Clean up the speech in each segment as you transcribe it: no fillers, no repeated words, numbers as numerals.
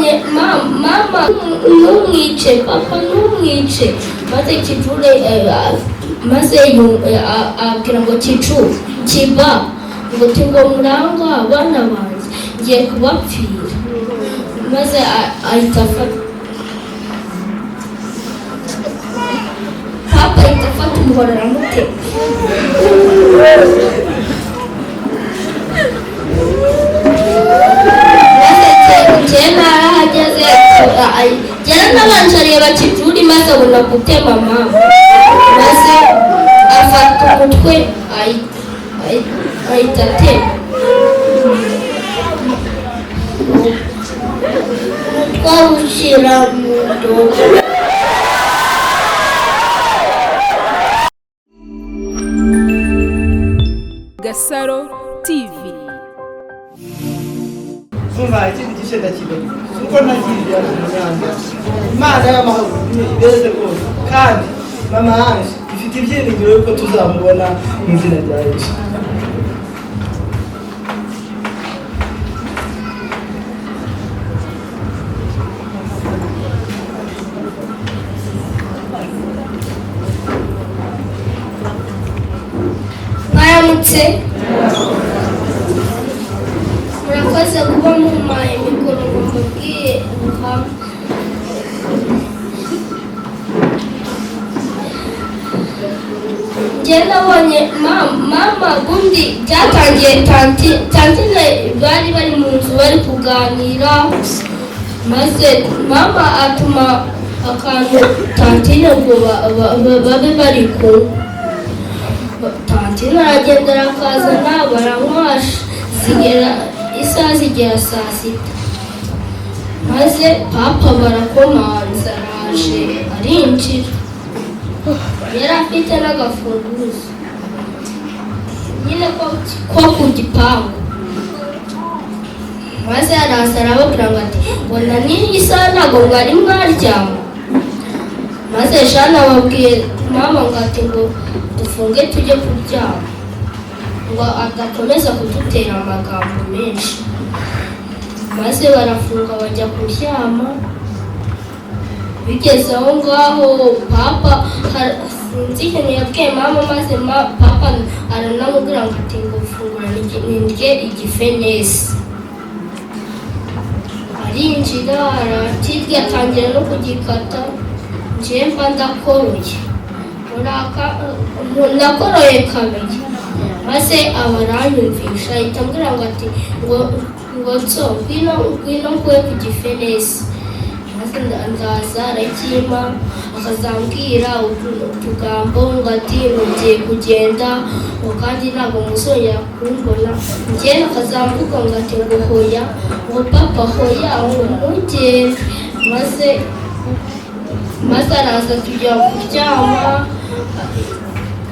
nabonye mama numwice papa numwice maze kijure maze abwira ngo kiba ngo tingo muranga abana banjye ngiye kubapfira maze ahita papa ahita afata umuhoro aramutema kera arahageze kera n'abanje areba kijuri maze abona gutema mama maze afata umutwe ahita atema twawushyira mu ndobo. GASARO TV. Umva ikindi gice ndakibona kuko nagiye umunyanga Imana y'amahoro ibeze rwose kandi mama Ange ifite ibyiringiro yuko tuzamubona mu izina rya Yesu. Mwaramutse murakoze kuba mumpaye mikoro ngo mubwiye ubuhamya. Njye nabonye mama bundi byatangiye tantine bari mu nzu bari kuganira maze mama atuma akantu tantine ngo babe bari kumwe. Tantine aragenda arakazana baranywasha isaha zigera saa sita maze papa barakomanza araje arinjira yari afite n'agafunguzo nyine ko ku gipangu maze araza arababwira ngo ati mbona n'iyi saha ntabwo mwari mwaryama maze Jeanne ababwiye mama ngo ati ngo dufunge tujye kuryama ngo adakomeza kudutera amagambo menshi maze barafunga bajya kuryama. Bigeze aho ngaho papa sinzi ikintu yabwiye mama maze papa aranamubwira ngo ati ngo fungura ndye igifenesi. Arinjira arakirya atangira no kugikata njye mba ndakoroye nakoroye kabiri maze abaranyumvisha ahita ambwira ngo ati ngo nso ngwino nguye ku gifenesi maze ndaza arakima akazambwira utugambo ngo ati ngiye kugenda ngo kandi ntabwo muzongera kumbona njye akazamvuga ngo ati ngo hoya ngo papa hoya ngo ntugende maze araza tujya kuryama.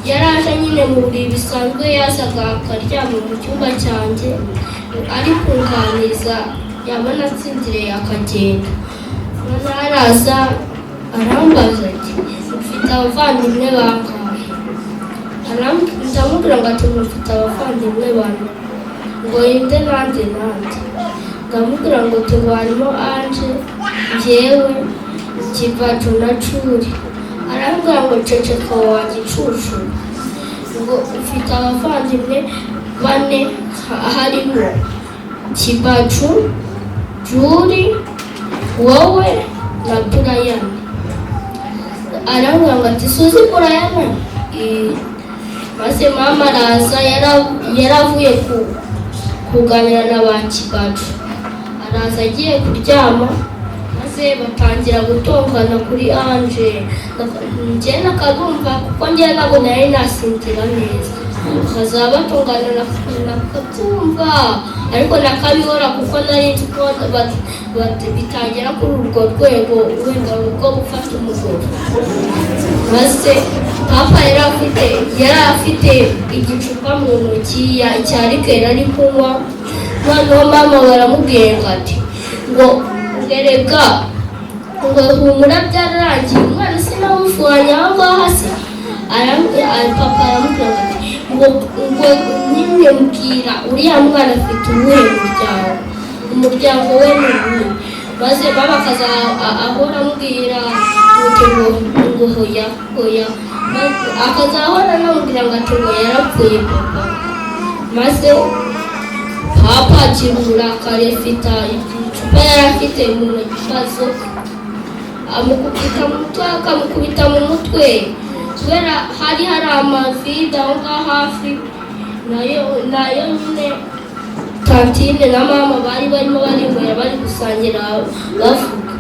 Yaraje nyine mu buriri bisanzwe yazaga akaryama mu cyumba cyanjye ari kunganiza yabona atsinziriye akagenda. Maze araza arambaza ati ufite abavandimwe bangahe? Ndamubwira ngo ati mufite abavandimwe bane. Ngo inde nande ndamubwira ngo tubarimo Ange njyewe Kivacu na Curi. Arambwira ngo ceceka wa gicucu ngo ufite abavandimwe bane harimo Kivacu, Curi, wowe na Burayani. Arambwira ngo ati suzi Burayani? Maze mama araza yaravuye kuganira na ba Kivacu araza agiye kuryama maze batangira gutongana kuri Ange. Njye nakabumva kuko njye ntabwo nari nasinzira neza bakazaba batongana nakabyumva ariko nakabihora kuko nari nzi ko bitangira kuri urwo rwego wenda rwo gufata umugore. Maze papa yari afite igicupa mu ntoki cya rikeri ari kunywa. Noneho mama baramubwiye ngo ati ngo ngerega ngo humura byararangiye umwana sinawufuranye aho ngaho se. Papa aramubwira ati ngo nyine mbwira uriya mwana afite uwuhe umuryango we ni uwuhe? maze mama akaza ahora ambwira ngo hoya hoya, akaza ahora anambwira ngo ati ngo yarapfuye papa. Maze papa akibura karefita icupa yari afite mu ntoki kazoka, akamukubita mu mutwe kubera hari amavide aho ngaho hafi, nayo nyine kantine na mama barimo barinywera bari gusangira bavuga.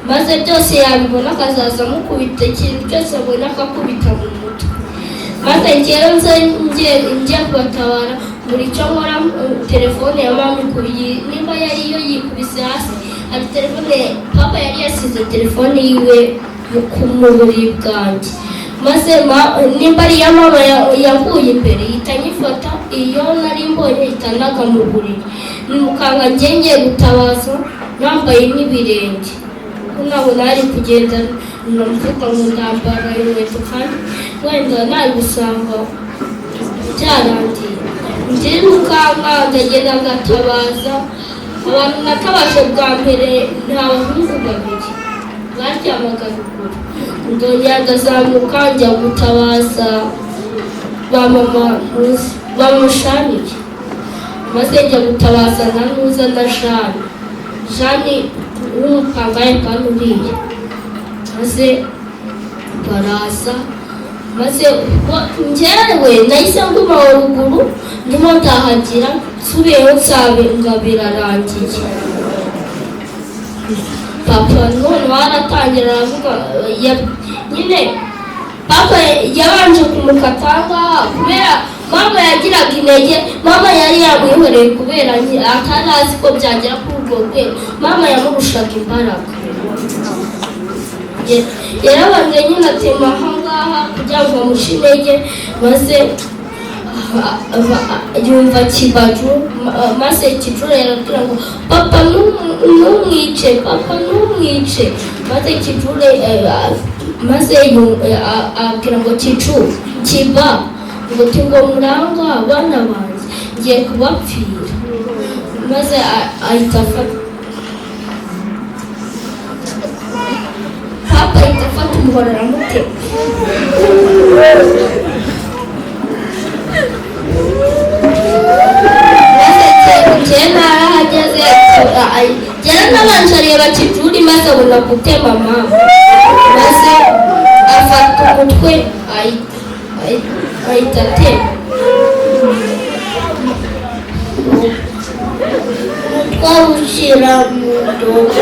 Maze byose yabibona akazaza amukubita, ikintu cyose abona akakubita mu mutwe. Maze njyewe ngiye kubatabara buri icyo nkora, telefone ya mama niba yari iyo yikubise hasi, hari telefone papa yari yasize telefone yiwe ku buriri bwanjye. Maze nimba ari iya mama yavuye imbere ihita nyifata, iyo nari mbonye itanaga mu buriri, nimukanga ngiye gutabaza nambaye n'ibirenge, ntabwo nari kugenda mvuga ngo ndambara inkweto kandi wenda nari gusanga byarangiye. Ndimukanga ndagenda ngatabaza, abantu natabaje bwa mbere ni abahungu babiri baryamaga ruguru, ndongera ndazamuka njya gutabaza ba mama bamushaniye. Maze njya gutabaza na Nuza na Jani w'umupangaye kandi uriye. Maze baraza, maze njyewe nahise nguma ruguru ndimo ndahagira, nsubiyeho nsanga birarangiye. Papa none waratangira aravuga nyine papa yabanje kumukatanga kubera mama yagiraga intege. Mama yari yamwihoreye kubera atari azi ko byagera kuri urwo rwego, mama yamurushaga imbaraga. Yarabanje nyine atema ahangaha kugira ngo amushe intege, maze yumva kibaju. Maze kijura yarabwira ngo papa ntumwice, papa ntumwice. Maze kijure maze abwira ngo kiba ngo ngo murangwa abana banjye ngiye kubapfira. Maze ahita papa ahita afata umuhoro aramutema. Maze narahageze nabanje areba kijuri, maze abona gutema mama. Maze afata umutwe ahita atema. Twawushyira mu ndobo.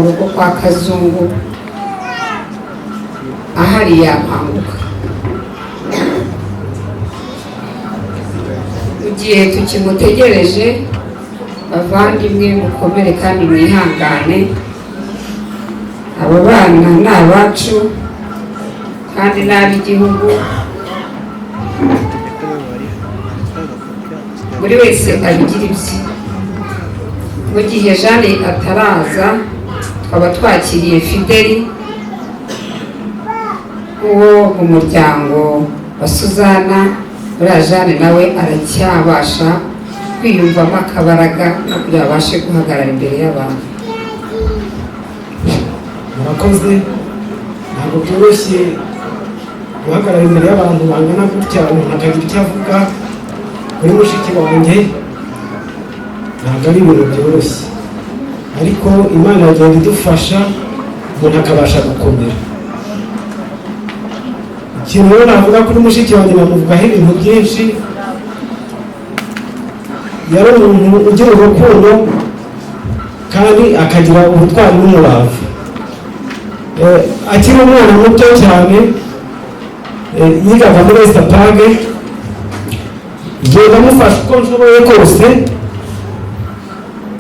urugo kwa Kazungu ahari yatemaguye. Igihe tukimutegereje, bavandimwe mukomere kandi mwihangane. Abo bana ni abacu kandi ni ab'igihugu. Buri wese abigira ibye. Mu gihe Jeanne ataraza, twaba twakiriye Fideli uwo mu muryango wa Suzana. Buriya Jeanne nawe aracyabasha kwiyumvamo akabaraga no kugira abashe guhagarara imbere y'abantu. Murakoze, ntabwo byoroshye guhagarara imbere y'abantu bangana gutya, umuntu akagira icyo avuga kuri mushiki wanjye. Ntabwo ari ibintu byoroshye, ariko Imana yagenda idufasha umuntu akabasha gukomera. Ikintu rero navuga kuri mushiki wanjye, namuvugaho ibintu byinshi. Yari umuntu ugira urukundo kandi akagira ubutwari n'umurava. Akiri umwana muto cyane, yigaga muri Esitapage, ngenda mufasha uko nshoboye kose,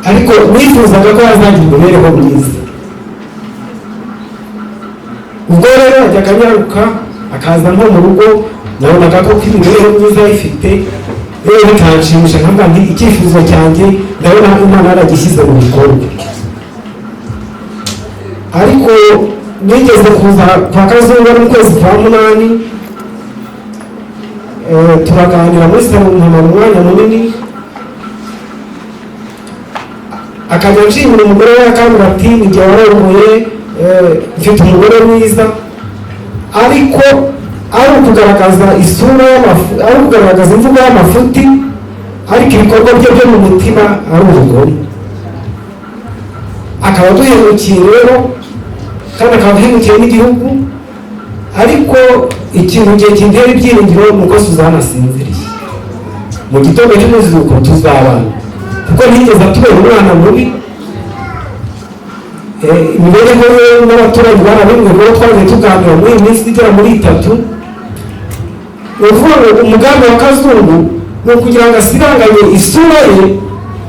ariko nifuzaga ko yazagira imibereho myiza. Ubwo rero yajyaga anyaruka akaza nko mu rugo, nabonaga ko imibereho myiza ayifite, rero bikanshimisha nkavuga nti icyifuzo cyanjye ndabona Imana yaragishyize mu bikorwa. Ariko nigeze kuza kwa Kazungu mu kwezi kwa munani, turaganira muri salo mu mwanya munini, akajya nshimira umugore we akambwira ati igihe warongoye mfite umugore mwiza. Ariko ari ukugaragaza isura ari ukugaragaza imvugo y'amafuti, ariko ibikorwa bye byo mu mutima ari ubugome. Akaba duhemukiye rero kandi akaba ahemukiye n'igihugu. Ariko ikintu gihe kintera ibyiringiro ni uko Suzana asinziriye. Mu gitondo cy'umuzuko tuzabana, kuko ntigeze atubera umwana mubi. Imibereho ye n'abaturage barabimwe rero twagiye tuganira muri iyi minsi igera muri 3. Uvuga ngo umugambi wa Kazungu ni ukugira ngo asibanganye isura ye,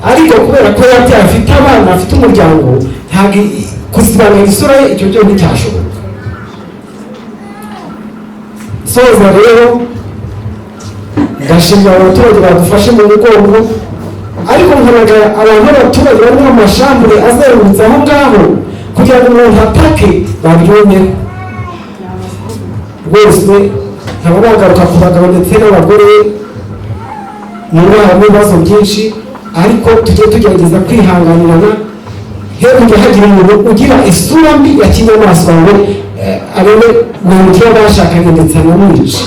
ariko kubera ko yabyaye afite abana afite umuryango, ntabwo kusibanganya isura ye icyo cyo nticyashoboka. Soza rero ndashimira abaturage badufashe mu mugongo, ariko nkanaga abantu b'abaturage bari mu mashambure azengurutse aho ngaho kugira ngo umuntu atake babyumyeho. Rwose nkaba bagaruka ku bagabo ndetse n'abagore, niba harimo ibibazo byinshi, ariko tujye tugerageza kwihanganirana, he kujya hagira umuntu ugira isura mbi ya kinyamaswa ngo arebe guhemukira abashakanye ndetse anamwica.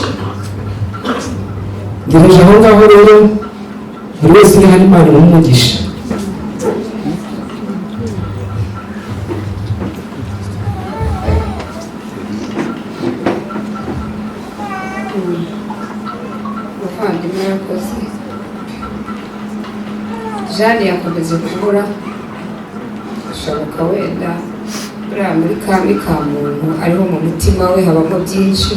Ngereje aho ngaho rero, buri wese uri hano Imana imumugisha. Muvandimwe yakoze. Jeanne yakomeje kubura, ashoboka wenda buriya muri kami ka muntu ariho mu mutima we habamo byinshi,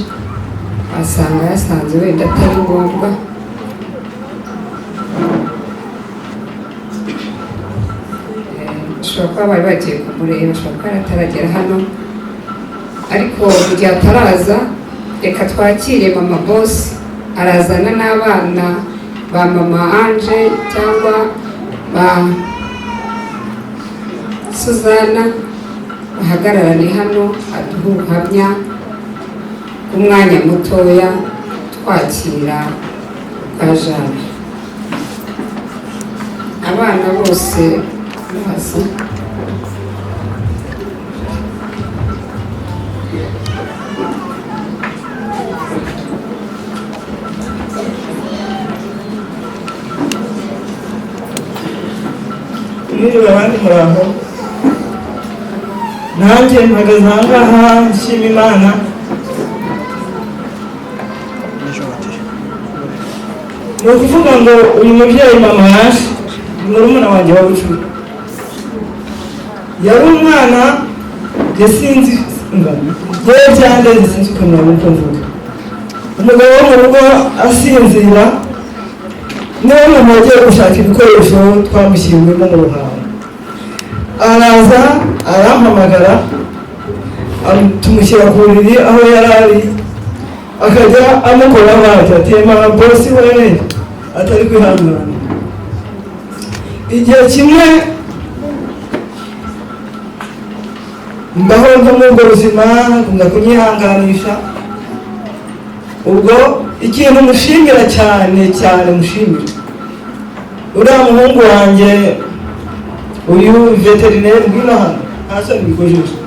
asanga yasanze wenda atari ngombwa. Ashobora kuba bari bagiye kumureba, ashobora kuba ataragera hano, ariko mu gihe ataraza, reka twakire mama bose. Arazana n'abana ba mama Ange cyangwa ba Suzana, bahagararane hano aduha ubuhamya bw'umwanya mutoya twakira bwa Jeanne. Abana bose baza. Mwiriwe abandi muraho. Nanjye mpagaze aha ngaha nshima Imana. Ni ukuvuga ngo uyu mubyeyi mama yaje ni murumuna wanjye wa bucura. yari umwana yasinzi yewe cyane sinzi ukuntu yabona mvuga. Umugabo wo mu rugo asinzira niwe mama wagiye gushaka ibikoresho twamushyiriwemo mu ruhango, araza arampamagara tumushyira ku buriri aho yari ari, akajya amukora amazi atema bosi we atari kwihangana. Igihe kimwe mbaho muri ubwo buzima akunda kunyihanganisha. Ubwo ikintu mushimira cyane cyane mushimira uriya muhungu wanjye uyu veterineri ngwino hano ntasa n'ibikoresho.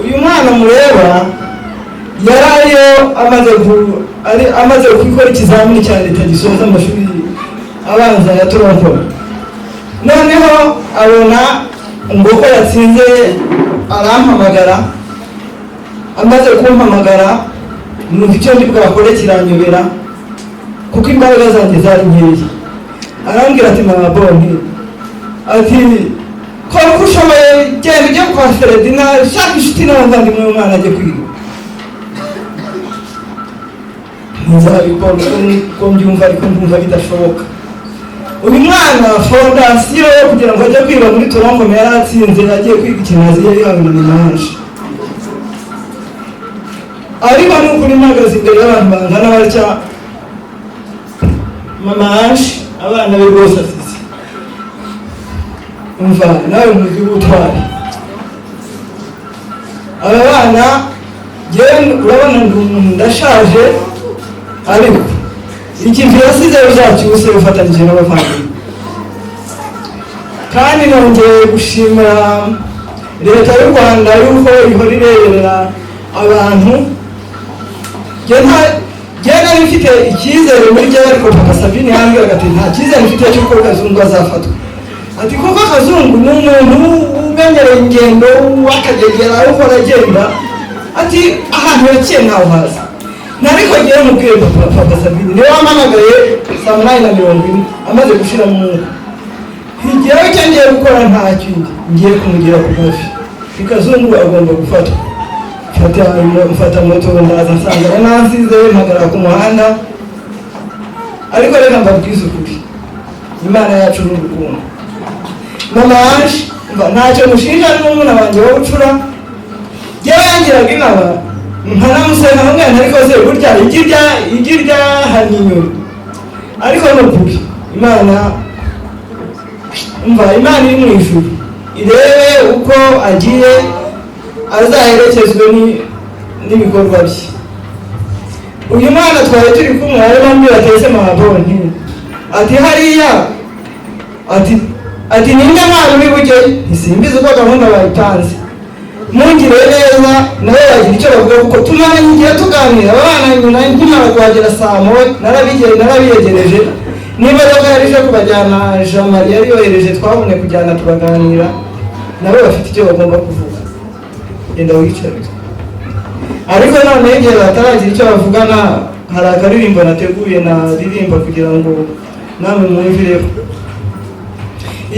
Uyu mwana mureba yarayo amaze gukora ikizamini cya leta gisoza amashuri abanza ya tureba. Noneho abona ngo ko yatsinze arampamagara, amaze kumpamagara numva icyo ndi bwakore kiranyobera kuko imbaraga zanjye zari nkeya. Arambwira ati mama bonke, ati kora uko ushoboye, genda ujye kwa Feredina shaka inshuti n'abavandimwe b'umwana ajye kwiga. Ntuzabikora uko mbyumva ariko ndumva bidashoboka. Uyu mwana fondasiyo yo kugira ngo ajye kwiga muri turangome yari atsinze, agiye kwiga ikinazi yari yabona menshi. Ariko n'ukuri mpagaze imbere y'abantu bangana batya, mama Ange abana be bose afite, umva nawe muzi ubutwari. Aba bana urabona ndashaje ariko ikintu yasize bizacyuse ufatanyije n'abavandimwe. Kandi nongeye gushimira leta y'u Rwanda yuko ihora ireberera abantu. Jye nari mfite icyizere muri jye, ariko Papa Sabine yambwiraga ati nta cyizere mfite cy'uko Kazungu azafatwa. Ati kuko Kazungu ni umuntu umenyereye ingendo w'akagegera uhora agenda, ati ahantu yaciye ntaho hazi. Nariko ngiye mubwire Papa Sabine niwe wampamagaye saa 8:40 amaze gushira mu mwuka. Igihe icyo ngiye gukora nta kindi, ngiye kumugira ku mafi. Kazungu agomba gufatwa. Mfata moto ndaza nsanga nansize mpagarara ku muhanda. Ariko reka mbabwize ukuri, Imana yacu n'urukundo. Mama Ange ntacyo mushinja n'umwana wanjye wo gucura, yarangiraga inama nkanamuseka nkamubwira ariko se burya igi ryahannye inyoni. Ariko n'ukuri Imana iri mu ijuru irebe uko agiye azaherekezwe n'ibikorwa bye. Uyu mwana twari turi kumwe arimo ambwira atese mama bonke, ati hariya ati ninde mwana uri bujye, ntisimbizi uko gahunda bayipanze. Mungire neza nawe yagira icyo bavuga kuko tumaranye igihe tuganira. Abana nyina nkimara kuhagera saa 9 narabiyegereje. Niba yaje kubajyana Jean Marie yari yohereje twabone kujyana turaganira, nabo bafite icyo bagomba kuvuga. Enda wicare. Ariko none igihe bataragira icyo bavugana, hari akaririmbo nateguye naririmba kugira ngo namwe mwumvireho.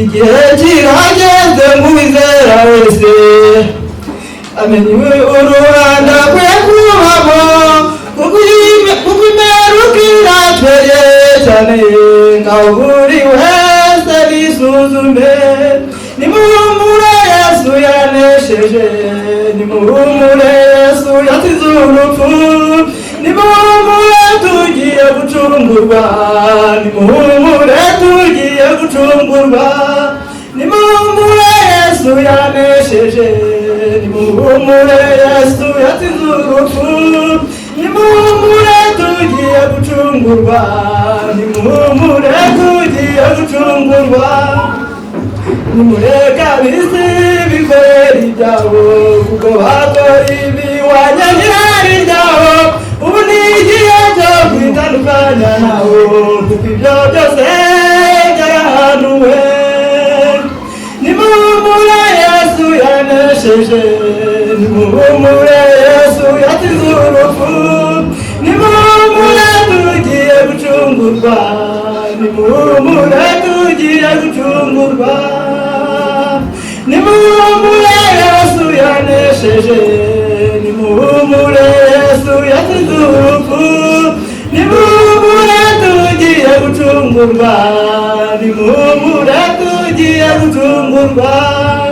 Igihe kirageze ngubizera wese amenye urubanda kwe kubamo, kuko imeruka iratweye cyane, ngaho buri wese bisuzume. Nimuhumure Yesu yanesheje, nimuhumure Yesu yasize urupfu, nimuhumure tugiye gucungurwa, nimuhumure tugiye gucungurwa. Nimuhumure Yesu yanesheje, nimuhumure Yesu yasize urupfu, nimuhumure tugiye gucungurwa, nimuhumure tugiye gucungurwa. Nimureka bisi bikorera ibyabo, kuko bakora ibi wanyanyira ibyabo. Ubu ni igihe cyo kwitandukanya nabo, kuko ibyo byose byarahanuwe. Nimuhumure Yesu yanesheje, nimuhumure Yesu yasize urupfu, nimuhumure tugiye gucungurwa, nimuhumure gucungurwa. Nimuhumure Yesu yanesheje, nimuhumure Yesu yatsinze urupfu. Nimuhumure tugiye gucungurwa, nimuhumure tugiye gucungurwa.